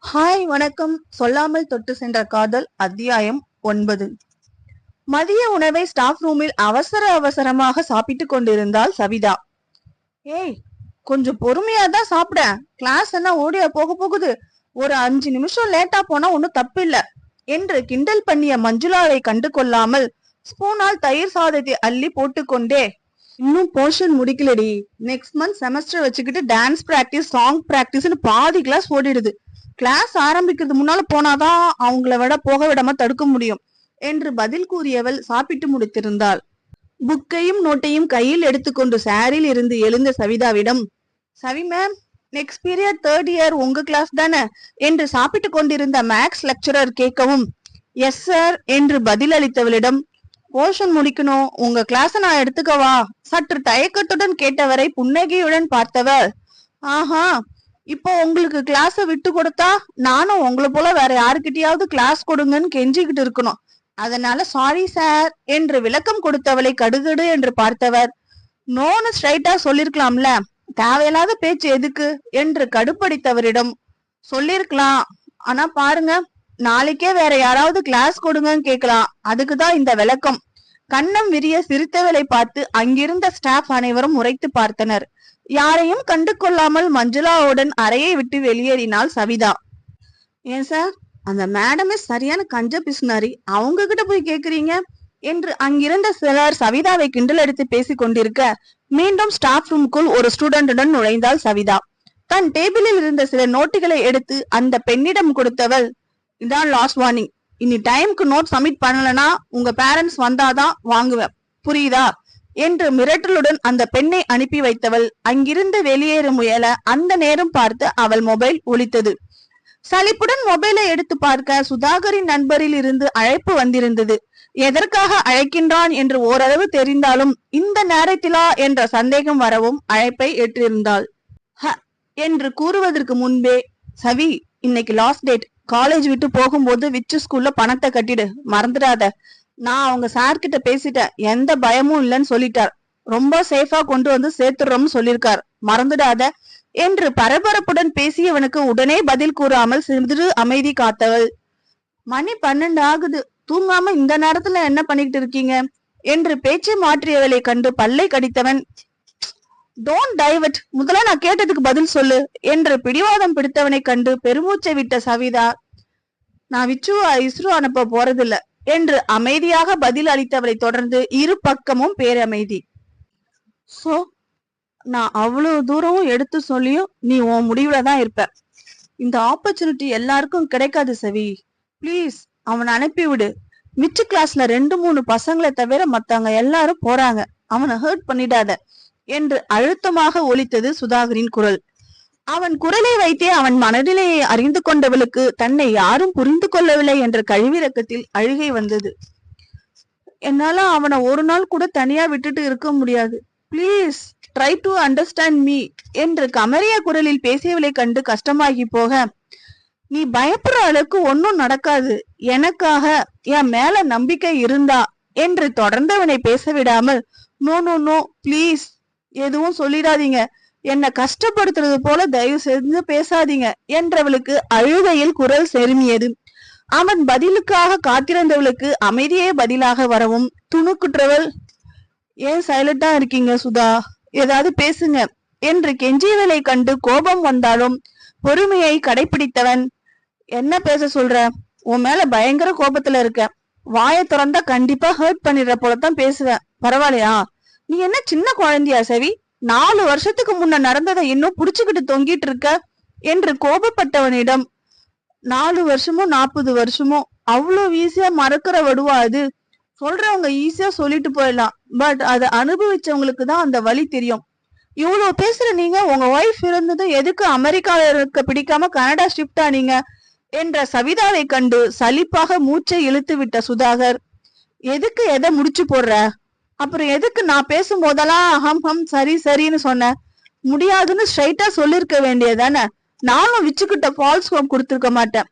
Hi வணக்கம். சொல்லாமல் தொட்டு சென்ற காதல் அத்தியாயம் 9. மதிய உணவை ஸ்டாஃப் ரூமில் அவசர அவசரமாக சாப்பிட்டு கொண்டிருந்தாள் சவிதா. ஏய், கொஞ்சம் பொறுமையா தான் சாப்பிட. கிளாஸ் என்ன ஓடியா போக போகுது? ஒரு 5 நிமிஷம் லேட்டா போனா ஒன்னும் தப்பு இல்ல என்று கிண்டல் பண்ணிய மஞ்சுளாவை கண்டு கொள்ளாமல் ஸ்பூனால் தயிர் சாதத்தை அள்ளி போட்டுக்கொண்டே, இன்னும் போர்ஷன் முடிக்கலடி. நெக்ஸ்ட் மந்த் செமஸ்டர் வச்சுக்கிட்டு டான்ஸ் பிராக்டிஸ், சாங் பிராக்டிஸ்னு பாதி கிளாஸ் ஓடிடுது. கிளாஸ் ஆரம்பிக்கிறது முன்னால போனாதான் அவங்கள விட போக விடாம தடுக்க முடியும் என்று பதில் கூறியவள் சாப்பிட்டு முடித்திருந்தாள். புக்கையும் நோட்டையும் கையில் எடுத்துக்கொண்டு சாரில் இருந்து எழுந்த சவிதாவிடம், Savi ma'am, next period 3rd year உங்க கிளாஸ் தானே என்று சாப்பிட்டு கொண்டிருந்த மேக்ஸ் லெக்சரர் கேட்கவும், எஸ் சார் என்று பதில் அளித்தவளிடம், போர்ஷன் முடிக்கணும், உங்க கிளாஸ நான் எடுத்துக்கவா சற்று தயக்கத்துடன் கேட்டவரை புன்னகையுடன் பார்த்தவர், ஆஹா, இப்போ உங்களுக்கு கிளாஸ விட்டு கொடுத்தா நானும் உங்களை போல வேற யாருக்கிட்டயாவது கிளாஸ் கொடுங்கன்னு கெஞ்சிக்கிட்டு இருக்கணும். அதனால சாரி சார் என்று விளக்கம் கொடுத்தவளை கடுகடு என்று பார்த்தவர், நோன்னு ஸ்ட்ரைட்டா சொல்லிருக்கலாம்ல, தேவையில்லாத பேச்சு எதுக்கு என்று கடுப்படித்தவரிடம், சொல்லிருக்கலாம், ஆனா பாருங்க, நாளைக்கே வேற யாராவது கிளாஸ் கொடுங்கன்னு கேட்கலாம், அதுக்குதான் இந்த விளக்கம். கண்ணம் விரிய சிரித்தவளை பார்த்து அங்கிருந்த ஸ்டாஃப் அனைவரும் முறைத்து பார்த்தனர். யாரையும் கண்டு கொள்ளாமல் மஞ்சுளாவுடன் அறையை விட்டு வெளியேறினாள் சவிதா. ஏன் சார், அந்த மேடமே சரியான கஞ்ச பிசுனாரி, அவங்க கிட்ட போய் கேக்குறீங்க என்று அங்கிருந்த சிலர் சவிதாவை கிண்டல் எடுத்து பேசிக் கொண்டிருக்க, மீண்டும் ஸ்டாஃப் ரூமுக்குள் ஒரு ஸ்டூடெண்டுடன் நுழைந்தாள் சவிதா. தன் டேபிளில் இருந்த சில நோட்டுகளை எடுத்து அந்த பெண்ணிடம் கொடுத்தவள், இதான் லாஸ்ட் வார்னிங், இனி டைமுக்கு நோட் சப்மிட் பண்ணலனா உங்க பேரண்ட்ஸ் வந்தாதான் வாங்குவேன், புரியுதா என்று மிரட்டலுடன் அந்த பெண்ணை அனுப்பி வைத்தவள் அங்கிருந்து வெளியேற முயல அந்த நேரம் பார்த்து அவள் மொபைல் ஒலித்தது. சலிப்புடன் மொபைலை எடுத்து பார்க்க சுதாகரின் நண்பரில் இருந்து அழைப்பு வந்திருந்தது. எதற்காக அழைக்கின்றான் என்று ஓரளவு தெரிந்தாலும் இந்த நேரத்திலா என்ற சந்தேகம் வரவும் அழைப்பை ஏற்றிருந்தாள். என்று கூறுவதற்கு முன்பே, சவி, இன்னைக்கு லாஸ்ட் டேட், காலேஜ் விட்டு போகும்போது விச்சு ஸ்கூல்ல பணத்தை கட்டிடு, மறந்துடாத. நான் அவங்க சார் கிட்ட பேசிட்டேன், எந்த பயமும் இல்லைன்னு சொல்லிட்டார், ரொம்ப சேஃபா கொண்டு வந்து சேர்த்துறோம்னு சொல்லிருக்கார், மறந்துடாத என்று பரபரப்புடன் பேசியவனுக்கு உடனே பதில் கூறாமல் சிறிது அமைதி காத்தவள், மணி 12 ஆகுது, தூங்காம இந்த நேரத்துல என்ன பண்ணிக்கிட்டு இருக்கீங்க என்று பேச்சை மாற்றியவளை கண்டு பல்லை கடித்தவன், டோன்ட் டைவர்ட், முதல்ல நான் கேட்டதுக்கு பதில் சொல்லு என்று பிடிவாதம் பிடித்தவனை கண்டு பெருமூச்சை விட்ட சவிதா, நான் விச்சுவா இஸ்ரோ அனுப்ப போறதில்ல என்று அமைதியாக பதில் அளித்தவரை தொடர்ந்து இரு பக்கமும் பேரமைதி. சோ, நான் அவ்வளவு தூரமும் எடுத்து சொல்லியும் நீ உன் முடிவுல தான் இருப்ப. இந்த ஆப்பர்ச்சுனிட்டி எல்லாருக்கும் கிடைக்காது சவி, பிளீஸ் அவனை அனுப்பிவிடு. மிச்ச கிளாஸ்ல 2-3 பசங்களை தவிர மத்தவங்க எல்லாரும் போறாங்க, அவனை ஹர்ட் பண்ணிடாத என்று அழுத்தமாக ஒலித்தது சுதாகரின் குரல். அவன் குரலை வைத்தே அவன் மனநிலையை அறிந்து கொண்டவளுக்கு தன்னை யாரும் புரிந்து கொள்ளவில்லை என்ற கழிவிறக்கத்தில் அழுகை வந்தது. என்னால அவனை ஒரு நாள் கூட தனியா விட்டுட்டு இருக்க முடியாது, please try to understand me என்று கமரியா குரலில் பேசியவளை கண்டு கஷ்டமாகி போக, நீ பயப்படுற அளவுக்கு ஒன்னும் நடக்காது, எனக்காக என் மேல நம்பிக்கை இருந்தா என்று தொடர்ந்தவனை பேச விடாமல், நோ நோ நோ பிளீஸ், எதுவும் சொல்லிடாதீங்க, என்ன கஷ்டப்படுத்துறது போல தயவு செஞ்சு பேசாதீங்க என்றவளுக்கு அழுகையில் குரல் செருமியது. அவன் பதிலுக்காக காத்திருந்தவளுக்கு அமைதியே பதிலாக வரவும் துணுக்குற்றவள், ஏன் சைலண்டா இருக்கீங்க சுதா, ஏதாவது பேசுங்க என்று கெஞ்சியவளை கண்டு கோபம் வந்தாலும் பொறுமையை கடைபிடித்தவன், என்ன பேச சொல்ற, உன் மேல பயங்கர கோபத்துல இருக்க, வாயை திறந்தா கண்டிப்பா ஹர்ட் பண்ணிடுற போலதான் பேசுவேன், பரவாயில்லையா? நீ என்ன சின்ன குழந்தையா சவி, 4 வருஷத்துக்கு முன்ன நடந்ததை இன்னும் புடிச்சுக்கிட்டு தொங்கிட்டு இருக்க என்று கோபப்பட்டவனிடம், 4 வருஷமோ 40 வருஷமோ அவ்வளவு ஈஸியா மறக்கிற வடுவா அது? சொல்றவங்க ஈஸியா சொல்லிட்டு போயிடலாம், பட் அதை அனுபவிச்சவங்களுக்கு தான் அந்த வழி தெரியும். இவ்வளவு பேசுற நீங்க உங்க ஒய்ஃப் இருந்ததும் எதுக்கு அமெரிக்கால இருக்க பிடிக்காம கனடா ஷிஃப்ட் ஆனீங்க என்ற சவிதாவை கண்டு சலிப்பாக மூச்சை இழுத்து விட்ட சுதாகர், எதுக்கு எதை முடிச்சு போடுற, அப்புறம் எதுக்கு நான் பேசும் போதெல்லாம் ஹம் ஹம் சரி சரின்னு சொன்ன, முடியாதுன்னு ஸ்ட்ரைட்டா சொல்லிருக்க வேண்டியதானே, நானும் விச்சுக்கிட்ட ஃபால்ஸ் ஹோப் கொடுத்திருக்க மாட்டேன்.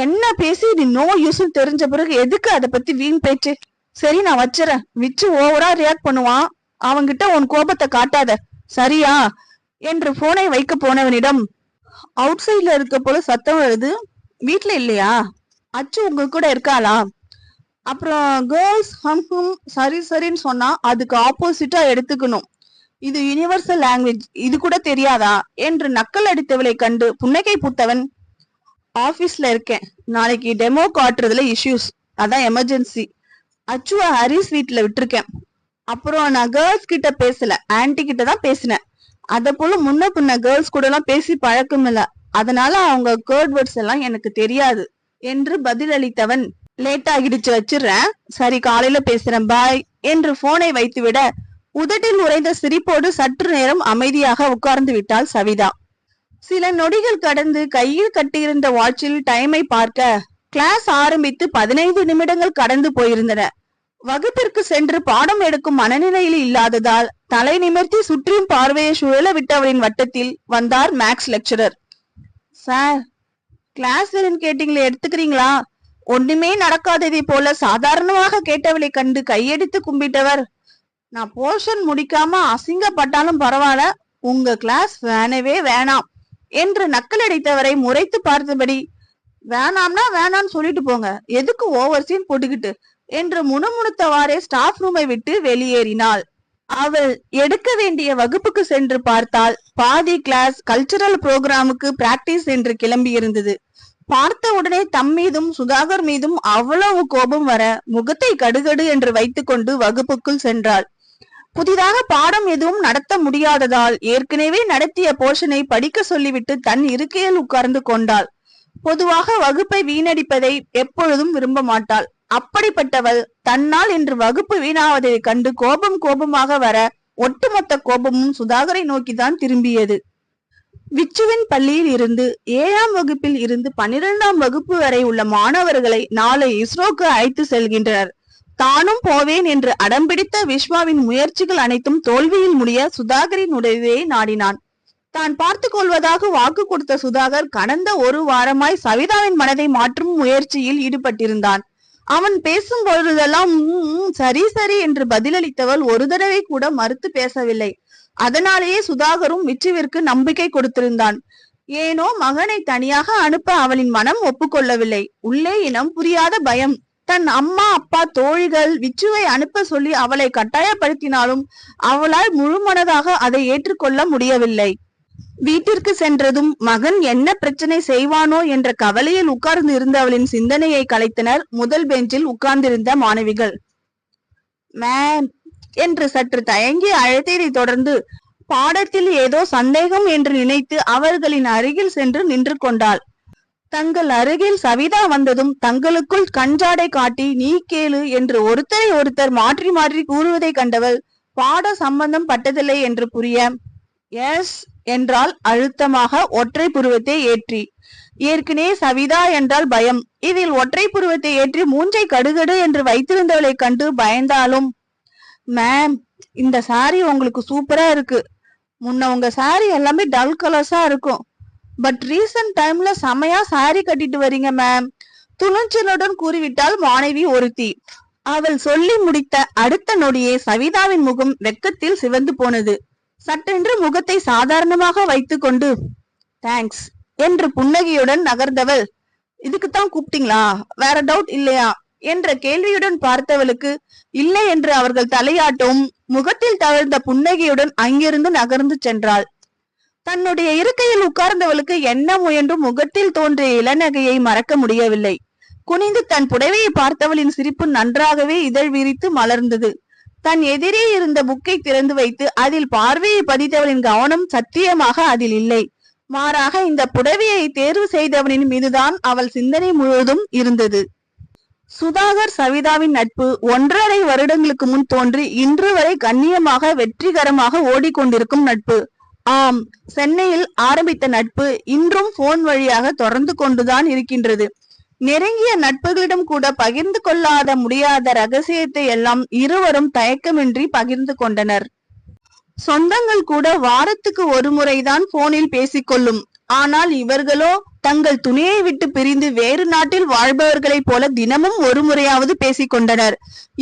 என்ன பேசி நீ நோ யூஸ் தெரிஞ்ச பிறகு எதுக்கு அதை பத்தி வீண் பேச்சு? சரி நான் வச்சுறேன், விச்சு ஓவரா ரியாக்ட் பண்ணுவான், அவன்கிட்ட உன் கோபத்தை காட்டாத, சரியா என்று போனை வைக்க போனவனிடம், அவுட் சைட்ல இருக்க போல சத்தம் வருது. வீட்ல இல்லையா? அச்சு உங்க கூட இருக்காளா? அப்புறம் கேர்ள்ஸ் ஹம் ஹம் சரி சரின்னு சொன்னா அதுக்கு ஆப்போசிட்டா எடுத்துக்கணும். இது யுனிவர்சல் லாங்குவேஜ், இது கூட தெரியாதா என்று நக்கல் அடித்தவளை கண்டு புன்னகை பூத்தவன், ஆபீஸ்ல இருக்கேன், நாளைக்கு டெமோ காட்டுறதுல இஷ்யூஸ், அதான் எமர்ஜென்சி. அச்சுவ ஹரிஸ் வீட்ல விட்டுருக்கேன். அப்புறம் நான் கேர்ள்ஸ் கிட்ட பேசல, ஆன்டி கிட்ட தான் பேசினேன். அத போல முன்ன பின்ன கேர்ள்ஸ் கூட எல்லாம் பேசி பழக்கம் இல்ல, அதனால அவங்க கேர்ட் வேர்ட்ஸ் எல்லாம் எனக்கு தெரியாது என்று பதிலளித்தவன், லேட் ஆகிடுச்சு வச்சிடுறேன், சரி காலையில பேசுறேன் பாய் என்று போனை வைத்துவிட உதட்டில் உறைந்த சிரிப்போடு சற்று நேரம் அமைதியாக உட்கார்ந்து விட்டாள் சவிதா. சில நொடிகள் கடந்து கையில் கட்டியிருந்த வாட்சில் டைமை பார்க்க கிளாஸ் ஆரம்பித்து 15 நிமிடங்கள் கடந்து போயிருந்தன. வகுப்பிற்கு சென்று பாடம் எடுக்கும் மனநிலையில் இல்லாததால் தலை நிமிர்த்தி சுற்றியும் பார்வையை சுழல விட்டவரின் வட்டத்தில் வந்தார் மேக்ஸ் லெக்சரர். சார், கிளாஸ் கேட்டீங்களே, எடுத்துக்கிறீங்களா? ஒண்ணுமே நடக்காததை போல சாதாரணமாக கேட்டவளை கண்டு கையெடுத்து கும்பிட்டவர், நான் போர்ஷன் முடிக்காம அசிங்கப்பட்டாலும் பரவாயில்ல, உங்க கிளாஸ் வேணவே வேணாம் என்று நக்கலடித்தவரை முறைத்து பார்த்தபடி, வேணாம்னா வேணான்னு சொல்லிட்டு போங்க, எதுக்கு ஓவர் சீன் போட்டுக்கிட்டு என்று முணுமுணுத்தவாறே ஸ்டாஃப் ரூமை விட்டு வெளியேறினாள். அவள் எடுக்க வேண்டிய வகுப்புக்கு சென்று பார்த்தால் பாதி கிளாஸ் கல்ச்சரல் புரோகிராமுக்கு பிராக்டிஸ் என்று கிளம்பி இருந்தது. பார்த்த உடனே தம் மீதும் சுதாகர் மீதும் அவ்வளவு கோபம் வர முகத்தை கடுகடு என்று வைத்துக்கொண்டு வகுப்புக்குள் சென்றாள். புதிதாக பாடம் எதுவும் நடத்த முடியாததால் ஏற்கனவே நடத்திய போர்ஷனை படிக்க சொல்லிவிட்டு தன் இருக்கையில் உட்கார்ந்து கொண்டாள். பொதுவாக வகுப்பை வீணடிப்பதை எப்பொழுதும் விரும்ப மாட்டாள். அப்படிப்பட்டவள் தன்னால் இன்று வகுப்பு வீணாவதை கண்டு கோபமாக வர ஒட்டுமொத்த கோபமும் சுதாகரை நோக்கிதான் திரும்பியது. விச்சுவின் பள்ளியில் இருந்து 7ஆம் வகுப்பில் இருந்து 12ஆம் வகுப்பு வரை உள்ள மாணவர்களை நாளை இஸ்ரோக்கு அழைத்து செல்கின்றனர். தானும் போவேன் என்று அடம்பிடித்த விஸ்வாவின் முயற்சிகள் அனைத்தும் தோல்வியில் முடிய சுதாகரின் உதவியை நாடினான். தான் பார்த்து கொள்வதாக வாக்கு கொடுத்த சுதாகர் கடந்த ஒரு வாரமாய் சவிதாவின் மனதை மாற்றும் முயற்சியில் ஈடுபட்டிருந்தான். அவன் பேசும் பொழுதெல்லாம் சரி சரி என்று பதிலளித்தவள் ஒரு தடவை கூட மறுத்து பேசவில்லை. அதனாலேயே சுதாகரும் விச்சுவிற்கு நம்பிக்கை கொடுத்திருந்தான். ஏனோ மகனை தனியாக அனுப்ப அவளின் மனம் ஒப்புக்கொள்ளவில்லை. உள்ளே இனம் புரியாத பயம். தன் அம்மா அப்பா தோழிகள் விச்சுவை அனுப்ப சொல்லி அவளை கட்டாயப்படுத்தினாலும் அவளால் முழுமனதாக அதை ஏற்றுக்கொள்ள முடியவில்லை. வீட்டிற்கு சென்றதும் மகன் என்ன பிரச்சனை செய்வானோ என்ற கவலையில் உட்கார்ந்து இருந்த அவளின் சிந்தனையை கலைத்தனர் முதல் பெஞ்சில் உட்கார்ந்திருந்த மாணவிகள். மேம் என்று சற்று தயங்கி அழைத்ததை தொடர்ந்து பாடத்தில் ஏதோ சந்தேகம் என்று நினைத்து அவர்களின் அருகில் சென்று நின்று கொண்டாள். தங்கள் அருகில் சவிதா வந்ததும் தங்களுக்குள் கஞ்சாடை காட்டி நீ கேளு என்று ஒருத்தரை ஒருத்தர் மாற்றி மாற்றி கூறுவதை கண்டவள் பாட சம்பந்தம் பட்டதில்லை என்று புரிய எஸ் என்றால் அழுத்தமாக ஒற்றை புருவத்தை ஏற்றி. ஏற்கனவே சவிதா என்றால் பயம், இதில் ஒற்றை புருவத்தை ஏற்றி மூஞ்சை கடுகடு என்று வைத்திருந்தவளை கண்டு பயந்தாலும், மேம் இந்த சாரி உங்களுக்கு சூப்பரா இருக்கு, முன்ன உங்க சாரி எல்லாமே டல் கலர்ஸா இருக்கும், பட் ரீசன்ட் டைம்ல செமையா சாரி கட்டிட்டு வரீங்க மேம், துணிச்சலுடன் கூறிவிட்டாள் மாணவி ஒருத்தி. அவள் சொல்லி முடித்த அடுத்த நொடியே சவிதாவின் முகம் வெக்கத்தில் சிவந்து போனது. சட்டென்று முகத்தை சாதாரணமாக வைத்துக் கொண்டு தேங்க்ஸ் என்று புன்னகையுடன் நகர்ந்தவள், இதுக்குத்தான் கூப்பிட்டீங்களா, வேற டவுட் இல்லையா என்ற கேள்வியுடன் பார்த்தவளுக்கு இல்லை என்று அவர்கள் தலையாட்டும் முகத்தில் தவழ்ந்த புன்னகையுடன் அங்கிருந்து நகர்ந்து சென்றாள். தன்னுடைய இருக்கையில் உட்கார்ந்தவளுக்கு என்ன முயன்றும் முகத்தில் தோன்றிய இளநகையை மறக்க முடியவில்லை. குனிந்து தன் புடவையை பார்த்தவளின் சிரிப்பு நன்றாகவே இதழ் விரித்து மலர்ந்தது. தன் எதிரே இருந்த புக்கை திறந்து வைத்து அதில் பார்வையை பதித்தவளின் கவனம் சத்தியமாக அதில் இல்லை. மாறாக இந்த புடவையை தேர்வு செய்தவனின் மீதுதான் அவள் சிந்தனை முழுவதும் இருந்தது. சுதாகர் சவிதாவின் நட்பு 1.5 வருடங்களுக்கு முன் தோன்றி இன்று வரை கண்ணியமாக வெற்றிகரமாக ஓடிக்கொண்டிருக்கும் நட்பு. ஆம், சென்னையில் ஆரம்பித்த நட்பு இன்றும் போன் வழியாக தொடர்ந்து கொண்டுதான் இருக்கின்றது. நெருங்கிய நட்புகளிடம் கூட பகிர்ந்து கொள்ளாத முடியாத ரகசியத்தை எல்லாம் இருவரும் தயக்கமின்றி பகிர்ந்து கொண்டனர். சொந்தங்கள் கூட வாரத்துக்கு ஒரு முறைதான் போனில் பேசிக்கொள்ளும். ஆனால் இவர்களோ தங்கள் துணையை விட்டு பிரிந்து வேறு நாட்டில் வாழ்பவர்களைப் போல தினமும் ஒரு முறையாவது பேசிக் கொண்டனர்.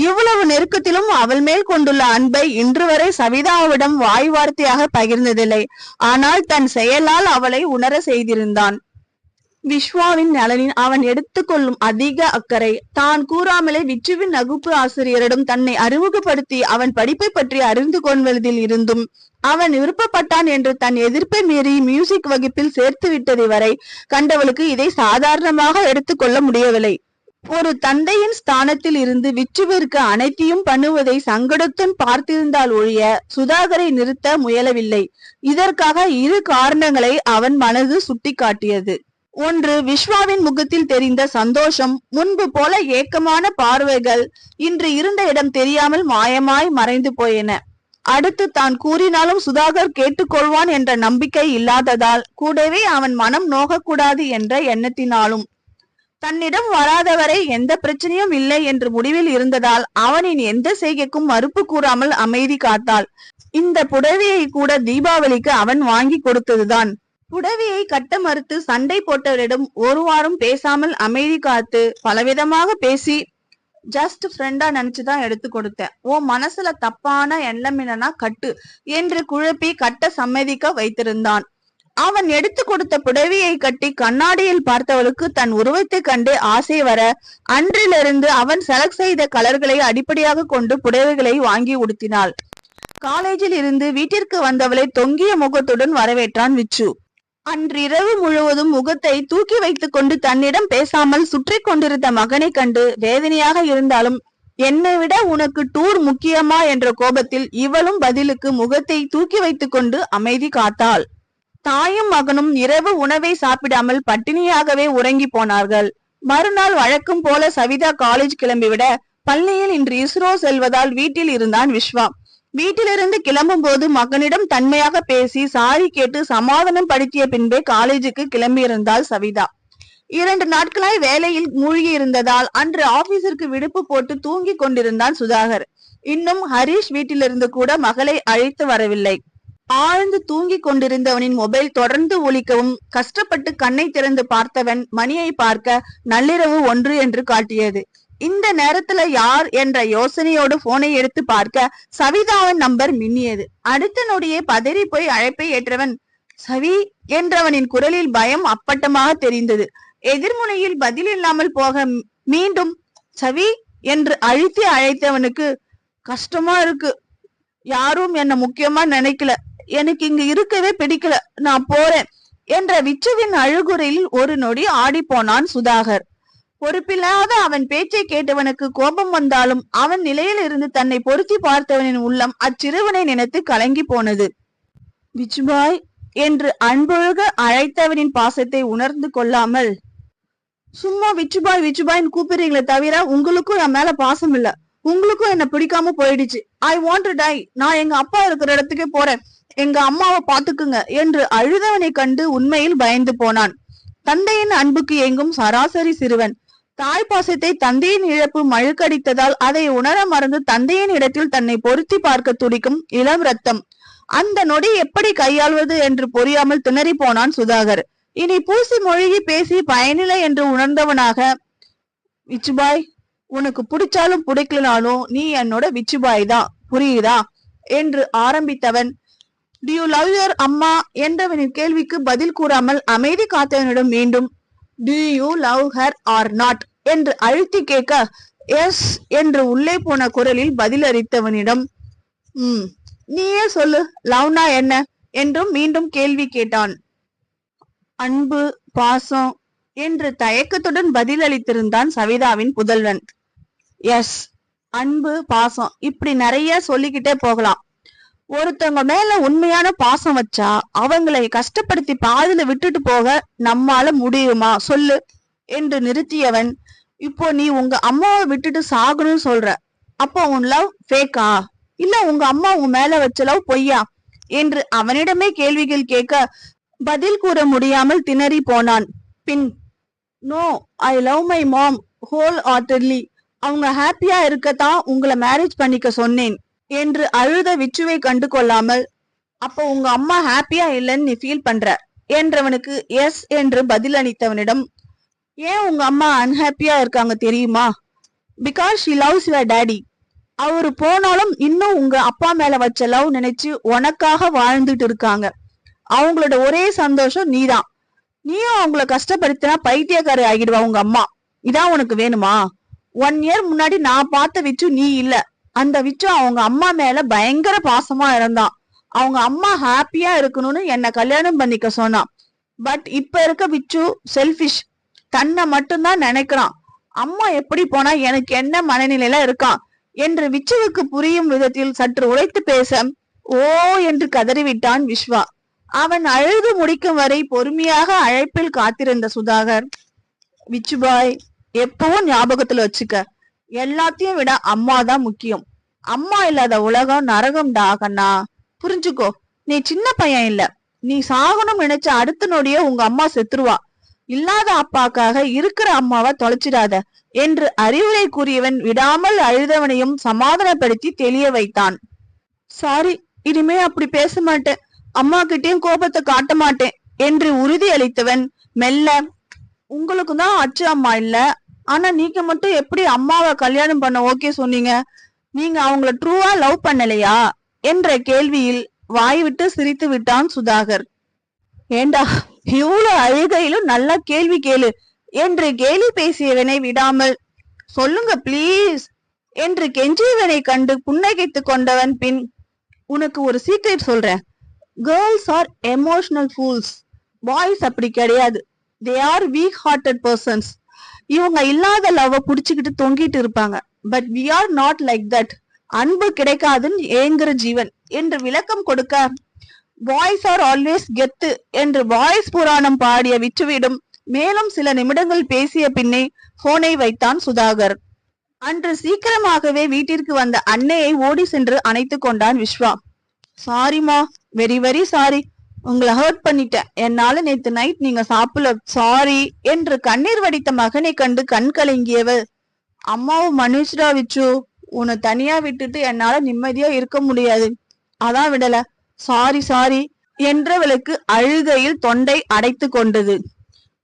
இவ்வளவு நெருக்கத்திலும் அவள் மேல் கொண்டுள்ள அன்பை இன்று வரை சவிதாவிடம் வாய் வார்த்தையாக பகிர்ந்ததில்லை. ஆனால் தன் செயலால் அவளை உணர செய்திருந்தான். விஸ்வாவின் நலனில் அவன் எடுத்துக்கொள்ளும் அதிக அக்கறை தான் கூறாமலே விச்சுவின் வகுப்பு ஆசிரியரிடம் தன்னை அறிமுகப்படுத்தி அவன் படிப்பை பற்றி அறிந்து கொள்வதில் இருந்தும் அவன் விருப்பப்பட்டான் என்று தன் எதிர்ப்பை மீறி மியூசிக் வகுப்பில் சேர்த்து விட்டதை வரை கண்டவளுக்கு இதை சாதாரணமாக எடுத்துக்கொள்ள முடியவில்லை. ஒரு தந்தையின் ஸ்தானத்தில் இருந்து விச்சுவிற்கு அனைத்தையும் பண்ணுவதை சங்கடத்துடன் பார்த்திருந்தால் ஒழிய சுதாகரை நிறுத்த முயலவில்லை. இதற்காக இரு காரணங்களை அவன் மனது சுட்டிக்காட்டியது. ஒன்று, விஸ்வாவின் முகத்தில் தெரிந்த சந்தோஷம். முன்பு போல ஏக்கமான பார்வைகள் இன்று இருந்த இடம் தெரியாமல் மாயமாய் மறைந்து போயின. அடுத்து, தான் கூறினாலும் சுதாகர் கேட்டுக்கொள்வான் என்ற நம்பிக்கை இல்லாததால், கூடவே அவன் மனம் நோகக்கூடாது என்ற எண்ணத்தினாலும், தன்னிடம் வராதவரை எந்த பிரச்சனையும் இல்லை என்று முடிவில் இருந்ததால் அவனின் எந்த செய்கைக்கும் மறுப்பு கூறாமல் அமைதி காத்தாள். இந்த புடவையை கூட தீபாவளிக்கு அவன் வாங்கி கொடுத்ததுதான். புடவையை கட்ட மறுத்து சண்டை போட்டவரிடம் ஒரு வாரம் பேசாமல் அமைதி காத்து பலவிதமாக பேசி ஜஸ்ட் ஃப்ரெண்டா நினைச்சுதான் எடுத்து கொடுத்தேன். ஓ மனசுல தப்பான எண்ணம் என்னன்னா கட்டு என்று குழப்பி கட்ட சம்மதிக்க வைத்திருந்தான். அவன் எடுத்து கொடுத்த புடவையை கட்டி கண்ணாடியில் பார்த்தவளுக்கு தன் உருவத்தை கண்டு ஆசை வர, அன்றிலிருந்து அவன் செலக்ட் செய்த கலர்களை அடிப்படையாக கொண்டு புடவைகளை வாங்கி உடுத்தினாள். காலேஜில் இருந்து வீட்டிற்கு வந்தவளை தொங்கிய முகத்துடன் வரவேற்றான் விச்சு. அன்றிரவு முழுவதும் முகத்தை தூக்கி வைத்துக் கொண்டு தன்னிடம் பேசாமல் சுற்றி கொண்டிருந்த மகனை கண்டு வேதனையாக இருந்தாலும், என்னை விட உனக்கு டூர் முக்கியமா என்ற கோபத்தில் இவளும் பதிலுக்கு முகத்தை தூக்கி வைத்துக் கொண்டு அமைதி காத்தாள். தாயும் மகனும் இரவு உணவை சாப்பிடாமல் பட்டினியாகவே உறங்கி போனார்கள். மறுநாள் வழக்கம் போல சவிதா காலேஜ் கிளம்பிவிட, பள்ளியில் இன்று இஸ்ரோ செல்வதால் வீட்டில் இருந்தான் விஸ்வா. வீட்டிலிருந்து கிளம்பும் போது மகனிடம் தன்மையாக பேசி சாரி கேட்டு சமாதானம் படுத்திய பின்பே காலேஜுக்கு கிளம்பியிருந்தாள் சவிதா. 2 நாட்களாய் வேலையில் மூழ்கி இருந்ததால் அன்று ஆபீஸிற்கு விடுப்பு போட்டு தூங்கி கொண்டிருந்தான் சுதாகர். இன்னும் ஹரிஷ் வீட்டிலிருந்து கூட மகளை அழைத்து வரவில்லை. ஆழ்ந்து தூங்கி கொண்டிருந்தவனின் மொபைல் தொடர்ந்து ஒலிக்கவும் கஷ்டப்பட்டு கண்ணை திறந்து பார்த்தவன் மணியை பார்க்க நள்ளிரவு 1 என்று காட்டியது. இந்த நேரத்துல யார் என்ற யோசனையோடு போனை எடுத்து பார்க்க சவிதாவின் நம்பர் மின்னியது. அடுத்த நொடியே பதறி போய் அழைப்பை ஏற்றவன் சவி என்றவனின் குரலில் பயம் அப்பட்டமாக தெரிந்தது. எதிர்முனையில் பதில் இல்லாமல் போக மீண்டும் சவி என்று அழுத்தி அழைத்தவனுக்கு கஷ்டமா இருக்கு, யாரும் என்ன முக்கியமா நினைக்கல, எனக்கு இங்க இருக்கவே பிடிக்கல, நான் போறேன் என்ற விச்சுவின் அழுகுறையில் ஒரு நொடி ஆடி போனான் சுதாகர். பொறுப்பில்லாத அவன் பேச்சை கேட்டவனுக்கு கோபம் வந்தாலும் அவன் நிலையில் இருந்து தன்னை பொருத்தி பார்த்தவனின் உள்ளம் அச்சிறுவனை நினைத்து கலங்கி போனது. விச்சுபாய் என்று அன்பொழுக அழைத்தவனின் பாசத்தை உணர்ந்து கொள்ளாமல், சும்மா விச்சுபாய் விச்சுபாய்ன்னு கூப்பிடுறீங்களே தவிர உங்களுக்கும் என் மேல பாசம் இல்ல, உங்களுக்கும் என்ன பிடிக்காம போயிடுச்சு, ஐ வாண்ட் டு டை, நான் எங்க அப்பா இருக்கிற இடத்துக்கே போறேன், எங்க அம்மாவை பாத்துக்குங்க என்று அழுதவனை கண்டு உண்மையில் பயந்து போனான். தந்தையின் அன்புக்கு எங்கும் சராசரி சிறுவன். தாய் பாசத்தை தந்தையின் இழப்பு மழுக்கடித்ததால் அதை உணர மறந்து தந்தையின் இடத்தில் தன்னை பொருத்தி பார்க்க துடிக்கும் இளம் ரத்தம். அந்த நொடி எப்படி கையாள்வது என்று புரியாமல் திணறி போனான் சுதாகர். இனி பூசி மொழிகி பேசி பயனில்லை என்று உணர்ந்தவனாக, விச்சுபாய், உனக்கு பிடிச்சாலும் பிடிக்கலனாலும் நீ என்னோட விச்சுபாய் தான், புரியுதா என்று ஆரம்பித்தவன், டு யூ லவ் யுவர் அம்மா என்றவனின் கேள்விக்கு பதில் கூறாமல் அமைதி காத்தவனிடம் மீண்டும் to you love her R not என்று அழுத்தி கேட்க, எஸ் என்று உள்ளே போன குரலில் பதில் அளித்தவனிடம், நீயே சொல்லு, லவ்னா என்ன என்றும் மீண்டும் கேள்வி கேட்டான். அன்பு, பாசம் என்று தயக்கத்துடன் பதில் அளித்திருந்தான் சவிதாவின் புதல்வன். எஸ், அன்பு, பாசம், இப்படி நிறைய சொல்லிக்கிட்டே போகலாம். ஒருத்தவங்க மேல உண்மையான பாசம் வச்சா அவங்களை கஷ்டப்படுத்தி பாதியில விட்டுட்டு போக நம்மால முடியுமா சொல்லு என்று நிறுத்தியவன், இப்போ நீ உங்க அம்மாவை விட்டுட்டு சாகணும்னு சொல்ற, அப்போ உன் லவ் ஃபேக்கா, இல்ல உங்க அம்மா உன் மேல வச்ச லவ் பொய்யா என்று அவனிடமே கேள்விகள் கேட்க பதில் கூற முடியாமல் திணறி போனான். பின், no, I love my mom wholeheartedly, அவங்க ஹாப்பியா இருக்கத்தான் உங்களை மேரேஜ் பண்ணிக்க சொன்னேன் என்று அழுத விச்சுவை கண்டு கொள்ளாமல், அப்போ உங்க அம்மா ஹாப்பியா இல்லைன்னு நீ ஃபீல் பண்ற, என்றவனுக்கு எஸ் என்று பதில் அளித்தவனிடம், ஏன் உங்க அம்மா அன்ஹாப்பியா இருக்காங்க தெரியுமா? Because she loves your daddy. அவரு போனாலும் இன்னும் உங்க அப்பா மேல வச்ச லவ் நினைச்சு உனக்காக வாழ்ந்துட்டு இருக்காங்க. அவங்களோட ஒரே சந்தோஷம் நீதான். நீயும் அவங்கள கஷ்டப்படுத்தினா பைத்தியக்காரி ஆகிடுவா உங்க அம்மா. இதான் உனக்கு வேணுமா? 1 இயர் முன்னாடி நான் பார்த்த விச்சு நீ இல்ல. அந்த விச்சு அவங்க அம்மா மேல பயங்கர பாசமா இருந்தான். அவங்க அம்மா ஹாப்பியா இருக்கணும்னு என்ன கல்யாணம் பண்ணிக்க சொன்னான். பட் இப்ப இருக்க விச்சு செல்பிஷ். தன்னை மட்டும்தான் நினைக்கிறான். அம்மா எப்படி போனா எனக்கு என்ன மனநிலையில இருக்கான் என்று விச்சுவுக்கு புரியும் விதத்தில் சற்று உரைத்து பேச ஓ என்று கதறிவிட்டான் விஸ்வா. அவன் அழுது முடிக்கும் வரை பொறுமையாக அழைப்பில் காத்திருந்த சுதாகர், விச்சுபாய், எப்பவும் ஞாபகத்துல வச்சுக்க, எல்லாத்தையும் விட அம்மாதான் முக்கியம். அம்மா இல்லாத உலகம் நரகம்டா கண்ணா. புரிஞ்சுக்கோ. நீ சின்ன பையன் இல்ல. நீ சாகணும் நினைச்ச அடுத்த நொடியே உங்க அம்மா செத்துருவா. இல்லாத அப்பாக்காக இருக்கிற அம்மாவை தொலைச்சிடாத என்று அறிவுரை கூறியவன் விடாமல் அழுதவனையும் சமாதானப்படுத்தி தெளிய வைத்தான். சாரி, இனிமே அப்படி பேச மாட்டேன். அம்மா கிட்டயும் கோபத்தை காட்ட மாட்டேன் என்று உறுதி அளித்தவன் மெல்ல, உங்களுக்கு தான் அச்சு அம்மா இல்ல, ஆனா நீங்க மட்டும் எப்படி அம்மாவை கல்யாணம் பண்ண ஓகே சொன்னீங்க? நீங்க அவங்கள ட்ரூவா லவ் பண்ணலையா என்ற கேள்வியில் வாய்விட்டு சிரித்து விட்டான் சுதாகர். ஏண்டா, இவ்வளவு அழுகையிலும் நல்லா கேள்வி கேளு என்று கேலி பேசியவனை விடாமல், சொல்லுங்க பிளீஸ் என்று கெஞ்சியவனை கண்டு புன்னகைத்து கொண்டவன் பின், உனக்கு ஒரு சீக்ரெட் சொல்றேன். Girls are emotional fools. Boys அப்படி கிடையாது. They are weak hearted persons. இவங்க இல்லாத லவ் புடிச்சுக்கிட்டு தொங்கிட்டு இருப்பாங்க. But we are not like that. அன்பு கிடைக்காதுன்னு ஏங்குற ஜீவன் என்று விளக்கம் கொடுக்க, பாய்ஸ் ஆர் ஆல்வேஸ் கெத்து என்று பாய்ஸ் புராணம் பாடிய விச்சுவிடும் மேலும் சில நிமிடங்கள் பேசிய பின்னே போனை வைத்தான் சுதாகர். அன்று சீக்கிரமாகவே வீட்டிற்கு வந்த அன்னையை ஓடி சென்று அணைத்து கொண்டான் விஸ்வா. சாரிமா, வெரி வெரி சாரி. உங்களை ஹர்ட் பண்ணிட்டேன். என்னால நேத்து நைட் நீங்க சாப்பிடல, சாரி என்று கண்ணீர் வடித்த மகனை கண்டு கண் கலங்கியவள், அம்மாவும் மன்னிச்சுடா விச்சு, உன்னை தனியா விட்டுட்டு என்னால நிம்மதியா இருக்க முடியாது, அதான் விடல, சாரி சாரி என்றவளுக்கு அழுகையில் தொண்டை அடைத்து கொண்டது.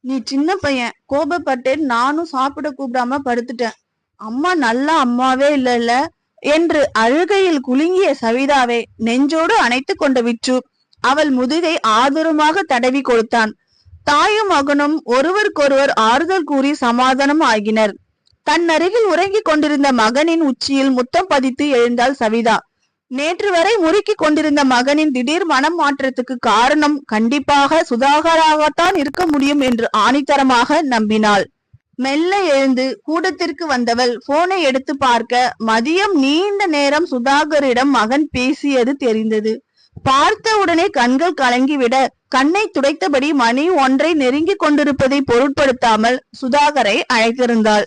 நீ சின்ன பையன், கோபப்பட்டேன், நானும் சாப்பிட கூப்பிடாம படுத்துட்டேன். அம்மா நல்ல அம்மாவே இல்ல என்று அழுகையில் குலுங்கிய சவிதாவை நெஞ்சோடு அணைத்து கொண்ட விச்சு அவள் முதுகை ஆதரமாக தடவி கொடுத்தான். தாயும் மகனும் ஒருவருக்கொருவர் ஆறுதல் கூறி சமாதானம் ஆகினர். தன் அருகில் உறங்கிக் கொண்டிருந்த மகனின் உச்சியில் முத்தம் பதித்து எழுந்தாள் சவிதா. நேற்று வரை முறுக்கி கொண்டிருந்த மகனின் திடீர் மனம் மாற்றத்துக்கு காரணம் கண்டிப்பாக சுதாகராகத்தான் இருக்க முடியும் என்று ஆணித்தரமாக நம்பினாள். மெல்ல எழுந்து கூடத்திற்கு வந்தவள் போனை எடுத்து பார்க்க மதியம் நீண்ட நேரம் சுதாகரிடம் மகன் பேசியது தெரிந்தது. பார்த்த உடனே கண்கள் கலங்கிவிட கண்ணை துடைத்தபடி மணி 1 நெருங்கி கொண்டிருப்பதை பொருட்படுத்தாமல் சுதாகரை அழைத்திருந்தாள்.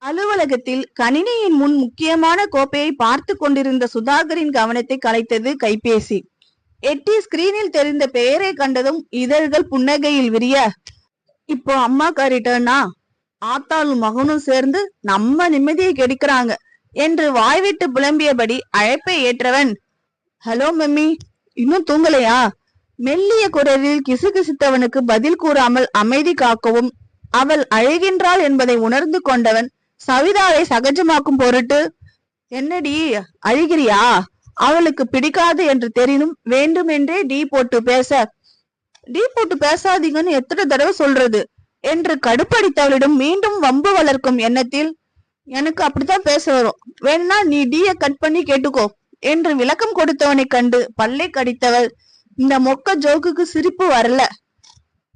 அலுவலகத்தில் கணினியின் முன் முக்கியமான கோப்பையை பார்த்து கொண்டிருந்த சுதாகரின் கவனத்தை கலைத்தது கைபேசி. எட்டி ஸ்கிரீனில் தெரிந்த பெயரை கண்டதும் இதழ்கள் புன்னகையில் விரிய, இப்போ அம்மாக்கா ரிட்டர்னா, ஆத்தாளும் மகனும் சேர்ந்து நம்ம நிம்மதியை கெடுக்கிறாங்க என்று வாய்விட்டு புலம்பியபடி அழைப்பை ஏற்றவன், ஹலோ மம்மி, இன்னும் தூங்கலையா? மெல்லிய குரலில் கிசுகிசுத்தவனுக்கு பதில் கூறாமல் அமைதி காக்கவும் அவள் அழுகின்றாள் என்பதை உணர்ந்து கொண்டவன் சவிதாவை சகஜமாக்கும் பொருட்டு, என்னடி அழுகிறியா? அவளுக்கு பிடிக்காது என்று தெரியும் வேண்டுமென்றே டீ போட்டு பேசாதீங்கன்னு எத்தனை தடவை சொல்றது என்று கடுப்படித்தவளிடம் மீண்டும் வம்பு வளர்க்கும் எண்ணத்தில், எனக்கு அப்படித்தான் பேச வரும், வேணா நீ டீய கட் பண்ணி கேட்டுக்கோ என்று விளக்கம் கொடுத்தவனை கண்டு பல்லை கடித்தவள், இந்த மொக்க ஜோக்குக்கு சிரிப்பு வரல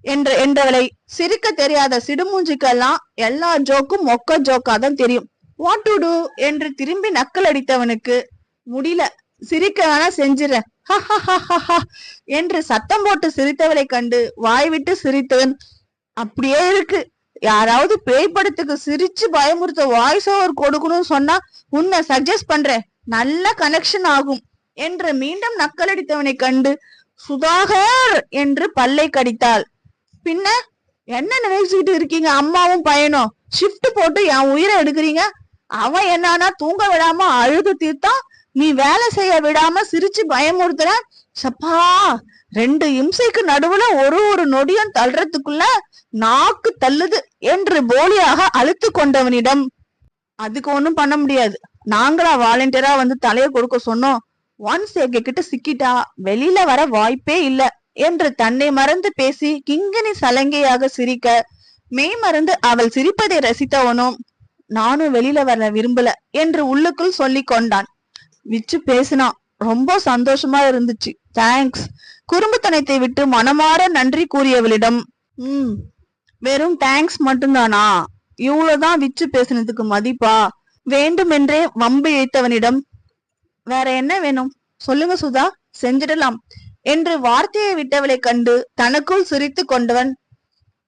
என்றவளை, சிரிக்க தெரியாத சிடுமூஞ்சிக்கெல்லாம் எல்லா ஜோக்கும் மொக்க ஜோக்காதான் தெரியும், வாட் டு டு என்று திரும்பி நக்கல் அடித்தவனுக்கு, முடியல, சிரிக்க வேணா செஞ்சிடறேன் என்று சத்தம் போட்டு சிரித்தவளை கண்டு வாய்விட்டு சிரித்தவன், அப்படியே இருக்கு, யாராவது பேய் படத்துக்கு சிரிச்சு பயமுறுத்த வாய்ஸ் ஓவர் கொடுக்கணும்னு சொன்னா உன்னை சஜஸ்ட் பண்றேன், நல்ல கனெக்ஷன் ஆகும் என்று மீண்டும் நக்கலடித்தவனை கண்டு சுதாகர் என்று பல்லை கடித்தாள். பின்ன என்ன நினைச்சுக்கிட்டு இருக்கீங்க அம்மாவும் பையனும்? ஷிஃப்ட் போட்டு என் உயிரை எடுக்கிறீங்க. அவன் என்னன்னா தூங்க விடாம அழுது தீர்த்தான், நீ வேலை செய்ய விடாம சிரிச்சு பயமுறுத்துற. சப்பா, 2 இம்சைக்கு நடுவுல ஒரு நொடியும் தள்ளுறதுக்குள்ள நாக்கு தள்ளுது என்று போலியாக அழுத்து கொண்டவனிடம், அதுக்கு ஒண்ணும் பண்ண முடியாது, நாங்களா வாலண்டியரா வந்து தலைய கொடுக்க சொன்னோம், ஒன்ஸ் எங்க கிட்ட சிக்கிட்டா வெளியில வர வாய்ப்பே இல்ல என்று தன்னை மறந்து பேசி கிங்கினி சலங்கையாக சிரிக்க, மெய் மறந்து அவள் சிரிப்பதை ரசித்தவனும், நானும் வெளியில வர விரும்பல என்று உள்ளுக்குள் சொல்லி கொண்டான். விச்சு பேசினான். ரொம்ப சந்தோஷமா இருந்துச்சு, தேங்க்ஸ். குறும்புத்தனத்தை விட்டு மனமாற நன்றி கூறியவளிடம், வெறும் தேங்க்ஸ் மட்டும்தானா? இவ்வளவுதான் விச்சு பேசினதுக்கு மதிப்பா? வேண்டுமென்றே வம்பு இழுத்தவனிடம், வேற என்ன வேணும் சொல்லுங்க சுதா, செஞ்சிடலாம் என்று வார்த்தையை விட்டவளை கண்டு தனக்குள் சிரித்து கொண்டவன்,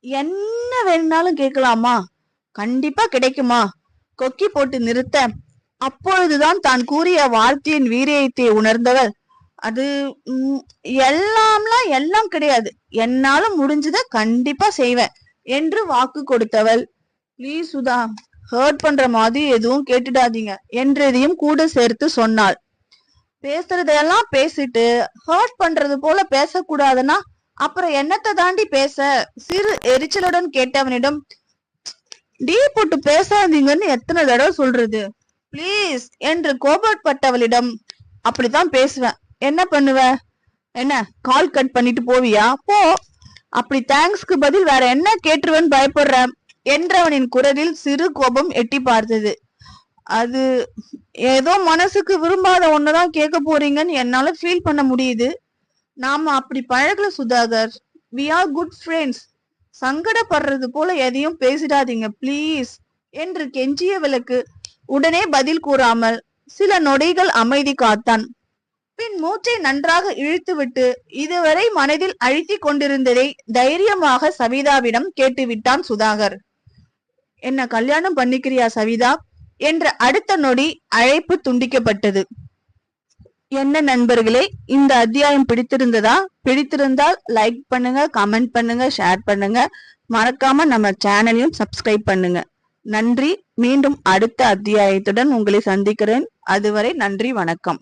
என்ன வேணும்னாலும் கேட்கலாமா? கண்டிப்பா கிடைக்குமா? கொக்கி போட்டு நிறுத்த, அப்பொழுதுதான் தான் கூறிய வார்த்தையின் வீரியத்தை உணர்ந்தவள், அது எல்லாம் கிடையாது, என்னால முடிஞ்சத கண்டிப்பா செய்வேன் என்று வாக்கு கொடுத்தவள், ப்ளீஸ் சுதா, ஹர்ட் பண்ற மாதிரி எதுவும் கேட்டுடாதீங்க என்றதையும் கூட சேர்த்து சொன்னாள். பேசுறதெல்லாம் பேசிட்டு ஹர்ட் பண்றது போல பேசக்கூடாதுன்னா அப்புறம் என்னத்தை தாண்டி பேச? சிறு எரிச்சலுடன் கேட்டவனிடம், டீ போட்டு பேசாதீங்கன்னு எத்தனை தடவை சொல்றது, பிளீஸ் என்று கோபப்பட்டவளிடம், அப்படித்தான் பேசுவேன், என்ன பண்ணுவ? என்ன கால் கட் பண்ணிட்டு போவியா? போ. அப்படி தேங்க்ஸ்க்கு பதில் வேற என்ன கேட்டுருவன் பயப்படுற என்றவனின் குரலில் சிறு கோபம் எட்டி பார்த்தது. அது ஏதோ மனசுக்கு விரும்பாத ஒண்ணுதான் கேட்க போறீங்கன்னு என்னால ஃபீல் பண்ண முடியுது. நாம அப்படி பழகல Sudhakar, we are good friends. சங்கடப்படுறது போல எதையும் பேசிடாதீங்க பிளீஸ் என்று கெஞ்சியவளுக்கு உடனே பதில் கூறாமல் சில நொடிகள் அமைதி காத்தான். பின் மூச்சை நன்றாக இழுத்துவிட்டு இதுவரை மனதில் அழுத்தி கொண்டிருந்ததை தைரியமாக சவிதாவிடம் கேட்டுவிட்டான் சுதாகர். என்ன கல்யாணம் பண்ணிக்கிறியா சவிதா என்ற அடுத்த நொடி அழைப்பு துண்டிக்கப்பட்டது. என்ன நண்பர்களே, இந்த அத்தியாயம் பிடித்திருந்தால் லைக் பண்ணுங்க, கமெண்ட் பண்ணுங்க, ஷேர் பண்ணுங்க, மறக்காம நம்ம சேனலையும் சப்ஸ்கிரைப் பண்ணுங்க. நன்றி. மீண்டும் அடுத்த அத்தியாயத்துடன் உங்களை சந்திக்கிறேன். அதுவரை நன்றி, வணக்கம்.